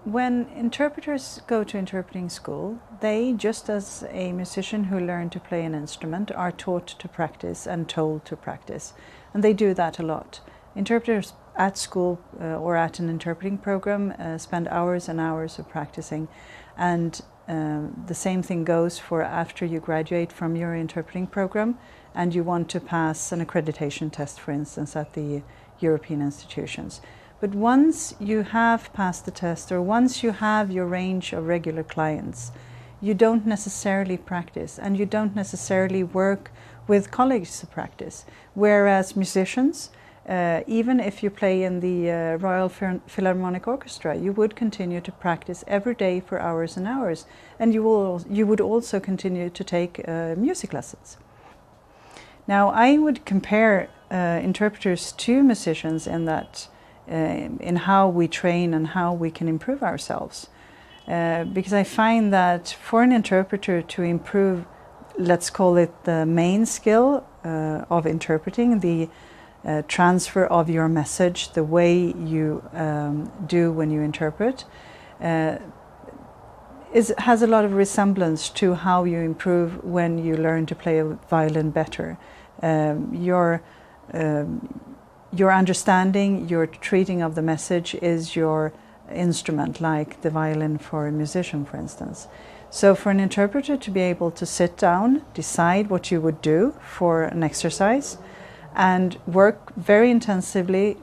When interpreters go to interpreting school, they, just as a musician who learned to play an instrument, are taught to practice and told to practice. And they do that a lot. Interpreters at school or at an interpreting program spend hours and hours of practicing. And the same thing goes for after you graduate from your interpreting program and you want to pass an accreditation test, for instance, at the European institutions. But once you have passed the test, or once you have your range of regular clients, you don't necessarily practice, and you don't necessarily work with colleagues to practice. Whereas musicians, even if you play in the Royal Philharmonic Orchestra, you would continue to practice every day for hours and hours, and you would also continue to take music lessons. Now, I would compare interpreters to musicians in that in how we train and how we can improve ourselves. Because I find that for an interpreter to improve, let's call it the main skill of interpreting, the transfer of your message, the way you do when you interpret, has a lot of resemblance to how you improve when you learn to play a violin better. Your understanding, your treating of the message is your instrument, like the violin for a musician, for instance. So for an interpreter to be able to sit down, decide what you would do for an exercise, and work very intensely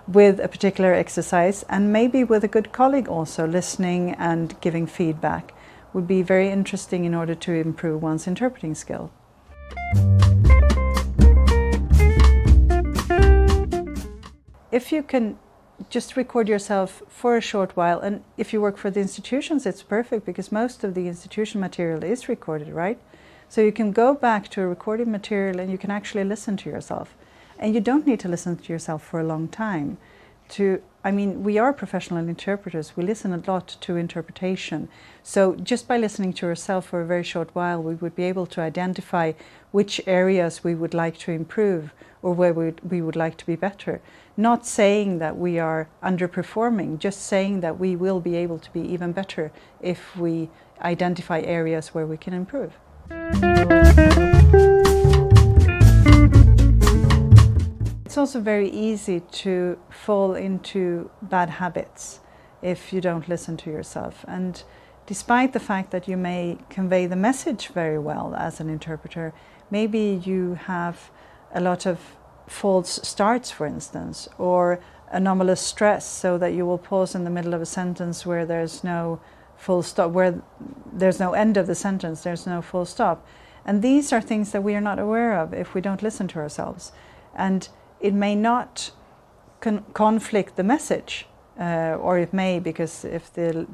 with a particular exercise, and maybe with a good colleague also, listening and giving feedback, would be very interesting in order to improve one's interpreting skill. If you can just record yourself for a short while, and if you work for the institutions, it's perfect because most of the institution material is recorded, right? So you can go back to a recorded material and you can actually listen to yourself. And you don't need to listen to yourself for a long time. I mean, we are professional interpreters, we listen a lot to interpretation. So just by listening to yourself for a very short while, we would be able to identify which areas we would like to improve or where we would like to be better. Not saying that we are underperforming, just saying that we will be able to be even better if we identify areas where we can improve. It's also very easy to fall into bad habits if you don't listen to yourself. And despite the fact that you may convey the message very well as an interpreter, maybe you have a lot of false starts, for instance, or anomalous stress, so that you will pause in the middle of a sentence where there's no full stop, where there's no end of the sentence, there's no full stop. And these are things that we are not aware of if we don't listen to ourselves. And it may not conflict the message, or it may, because if the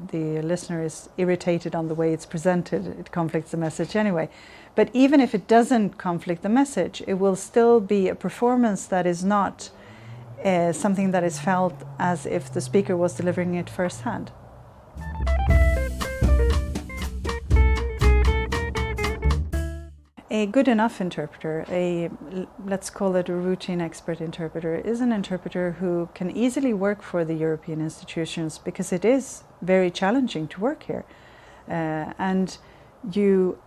listener is irritated on the way it's presented, it conflicts the message anyway. But even if it doesn't conflict the message, it will still be a performance that is not something that is felt as if the speaker was delivering it firsthand. A good enough interpreter, let's call it a routine expert interpreter, is an interpreter who can easily work for the European institutions because it is very challenging to work here. And you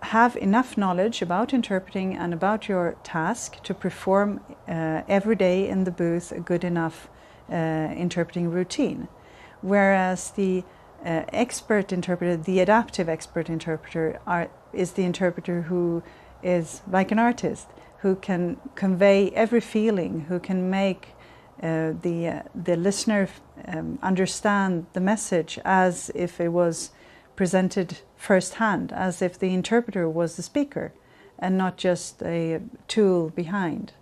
have enough knowledge about interpreting and about your task to perform every day in the booth a good enough interpreting routine. Whereas the expert interpreter, the adaptive expert interpreter, is the interpreter who is like an artist, who can convey every feeling, who can make the listener understand the message as if it was presented firsthand, as if the interpreter was the speaker and not just a tool behind.